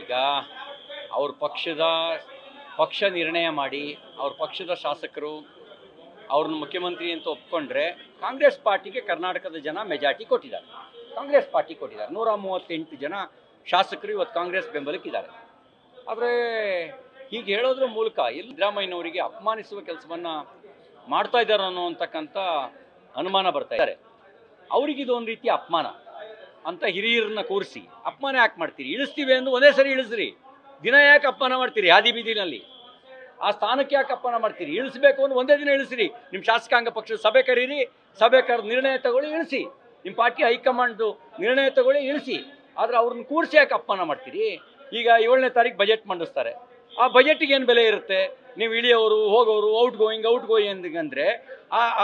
ಈಗ ಅವ್ರ ಪಕ್ಷ ನಿರ್ಣಯ ಮಾಡಿ ಅವ್ರ ಪಕ್ಷದ ಶಾಸಕರು ಅವ್ರನ್ನ ಮುಖ್ಯಮಂತ್ರಿ ಅಂತ ಒಪ್ಕೊಂಡ್ರೆ ಕಾಂಗ್ರೆಸ್ ಪಾರ್ಟಿಗೆ ಕರ್ನಾಟಕದ ಜನ ಮೆಜಾರಿಟಿ ಕೊಟ್ಟಿದ್ದಾರೆ. ಕಾಂಗ್ರೆಸ್ ಪಾರ್ಟಿ ಕೊಟ್ಟಿದ್ದಾರೆ. 138 ಜನ ಶಾಸಕರು ಇವತ್ತು ಕಾಂಗ್ರೆಸ್ ಬೆಂಬಲಕ್ಕಿದ್ದಾರೆ. ಆದರೆ ಹೀಗೆ ಹೇಳೋದ್ರ ಮೂಲಕ ಸಿದ್ದರಾಮಯ್ಯನವರಿಗೆ ಅಪಮಾನಿಸುವ ಕೆಲಸವನ್ನು ಮಾಡ್ತಾ ಇದ್ದಾರೆ ಅನ್ನೋಂತಕ್ಕಂಥ ಅನುಮಾನ ಬರ್ತಾ ಇದ್ದಾರೆ. ಅವರಿಗಿದು ಒಂದು ರೀತಿಯ ಅಪಮಾನ ಅಂತ ಹಿರಿಯರನ್ನ ಕೂರಿಸಿ ಅಪಮಾನ ಯಾಕೆ ಮಾಡ್ತೀರಿ? ಇಳಿಸ್ತೀವಿ ಎಂದು ಒಂದೇ ಸರಿ ಇಳಿಸ್ರಿ. ದಿನ ಯಾಕೆ ಅಪಮಾನ ಮಾಡ್ತೀರಿ? ಹಾದಿ ಬೀದಿನಲ್ಲಿ ಆ ಸ್ಥಾನಕ್ಕೆ ಯಾಕೆ ಅಪಮಾನ ಮಾಡ್ತೀರಿ? ಇಳಿಸ್ಬೇಕು ಅಂದ್ರೆ ಒಂದೇ ದಿನ ಇಳಿಸ್ರಿ. ನಿಮ್ಮ ಶಾಸಕಾಂಗ ಪಕ್ಷದ ಸಭೆ ಕರೀರಿ, ಸಭೆ ಕರೆದು ನಿರ್ಣಯ ತಗೊಳ್ಳಿ, ಇಳಿಸಿ. ನಿಮ್ಮ ಪಾರ್ಟಿ ಹೈಕಮಾಂಡ್ದು ನಿರ್ಣಯ ತಗೊಳ್ಳಿ, ಇಳಿಸಿ. ಆದರೆ ಅವ್ರನ್ನ ಕೂರಿಸಿ ಯಾಕೆ ಅಪಮಾನ ಮಾಡ್ತೀರಿ? ಈಗ 7ನೇ ತಾರೀಕು ಬಜೆಟ್ ಮಂಡಿಸ್ತಾರೆ. ಆ ಬಜೆಟ್ಗೆ ಏನು ಬೆಲೆ ಇರುತ್ತೆ? ನೀವು ಇಳಿಯೋರು, ಹೋಗೋರು, ಔಟ್ ಗೋಯಿಂಗ್ ಅಂದರೆ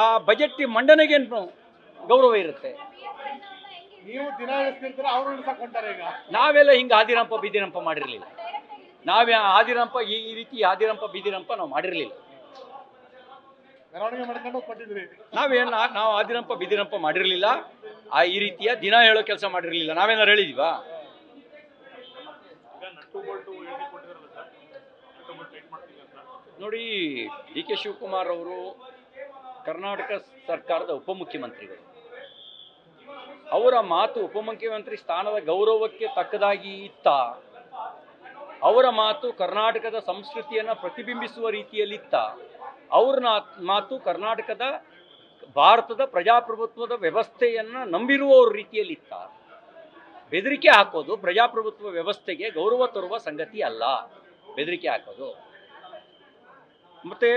ಆ ಬಜೆಟ್ ಮಂಡನೆಗೇನು ಗೌರವ ಇರುತ್ತೆ? ನೀವು ದಿನ ಇಳಿಸ್ತಿರ್ತೀರ, ಅವ್ರು ಇಳಿಸ್ಕೊಂತಾರೆ. ಈಗ ನಾವೆಲ್ಲ ಹಿಂಗೆ ಆದಿರಂಪ ಬೀದಿರಂಪ ಮಾಡಿರಲಿಲ್ಲ. ನಾವೇ ಆದಿರಂಪ ಈ ರೀತಿ ಆದಿರಂಪ ಬೀದಿರಂಪ ನಾವು ಮಾಡಿರಲಿಲ್ಲ. ಮೆರವಣಿಗೆ ಮಾಡ್ಕೊಂಡು ಕೊಟ್ಟಿದ್ರಿ. ನಾವು ಆದಿರಂಪ ಬೀದಿರಂಪ ಮಾಡಿರಲಿಲ್ಲ. ಈ ರೀತಿಯ ದಿನ ಹೇಳೋ ಕೆಲಸ ಮಾಡಿರಲಿಲ್ಲ. ನಾವೇನಾರು ಹೇಳಿದೀವಾ? ನೋಡಿ, ಡಿ ಕೆ ಶಿವಕುಮಾರ್ ಅವರು ಕರ್ನಾಟಕ ಸರ್ಕಾರದ ಉಪಮುಖ್ಯಮಂತ್ರಿಗಳು. ಅವರ ಮಾತು ಉಪಮುಖ್ಯಮಂತ್ರಿ ಸ್ಥಾನದ ಗೌರವಕ್ಕೆ ತಕ್ಕದಾಗಿ ಇತ್ತ? ಅವರ ಮಾತು ಕರ್ನಾಟಕದ ಸಂಸ್ಕೃತಿಯನ್ನು ಪ್ರತಿಬಿಂಬಿಸುವ ರೀತಿಯಲ್ಲಿತ್ತ? ಅವ್ರ ಮಾತು ಭಾರತದ ಪ್ರಜಾಪ್ರಭುತ್ವದ ವ್ಯವಸ್ಥೆಯನ್ನು ನಂಬಿರುವವ್ರ ರೀತಿಯಲ್ಲಿತ್ತ? ಬೆದರಿಕೆ ಹಾಕೋದು ಪ್ರಜಾಪ್ರಭುತ್ವ ವ್ಯವಸ್ಥೆಗೆ ಗೌರವ ತರುವ ಸಂಗತಿ ಅಲ್ಲ. ಬೆದರಿಕೆ ಹಾಕೋದು. ಮತ್ತೆ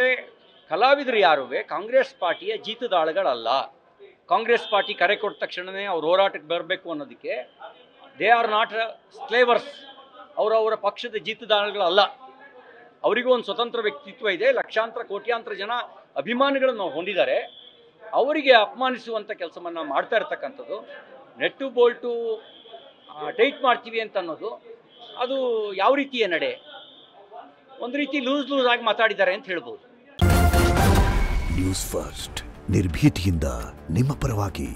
ಕಲಾವಿದರು ಯಾರುವೆ ಕಾಂಗ್ರೆಸ್ ಪಾರ್ಟಿಯ ಜೀತದಾಳುಗಳಲ್ಲ. ಕಾಂಗ್ರೆಸ್ ಪಾರ್ಟಿ ಕರೆ ಕೊಟ್ಟ ತಕ್ಷಣವೇ ಅವ್ರ ಹೋರಾಟಕ್ಕೆ ಬರಬೇಕು ಅನ್ನೋದಕ್ಕೆ ದೇ ಆರ್ ನಾಟ್ ಸ್ಲೇವರ್ಸ್. ಅವರವರ ಪಕ್ಷದ ಜೀತದಾಳುಗಳಲ್ಲ. ಅವರಿಗೂ ಒಂದು ಸ್ವತಂತ್ರ ವ್ಯಕ್ತಿತ್ವ ಇದೆ. ಲಕ್ಷಾಂತರ ಕೋಟ್ಯಾಂತರ ಜನ ಅಭಿಮಾನಿಗಳನ್ನು ಹೊಂದಿದ್ದಾರೆ. ಅವರಿಗೆ ಅಪಮಾನಿಸುವಂಥ ಕೆಲಸವನ್ನು ಮಾಡ್ತಾ ಇರ್ತಕ್ಕಂಥದ್ದು, ನೆಟ್ಟು ಬೋಲ್ಟು ಟೈಟ್ ಮಾಡ್ತೀವಿ ಅಂತ ಅನ್ನೋದು ಅದು ಯಾವ ರೀತಿಯ ನಡೆ? ಒಂದು ರೀತಿ ಲೂಸ್ ಆಗಿ ಮಾತಾಡಿದ್ದಾರೆ ಅಂತ ಹೇಳ್ಬೋದು. ನ್ಯೂಸ್ ಫಸ್ಟ್ ನಿರ್ಭೀತಿಯಿಂದ ನಿಮ್ಮ ಪರವಾಗಿ.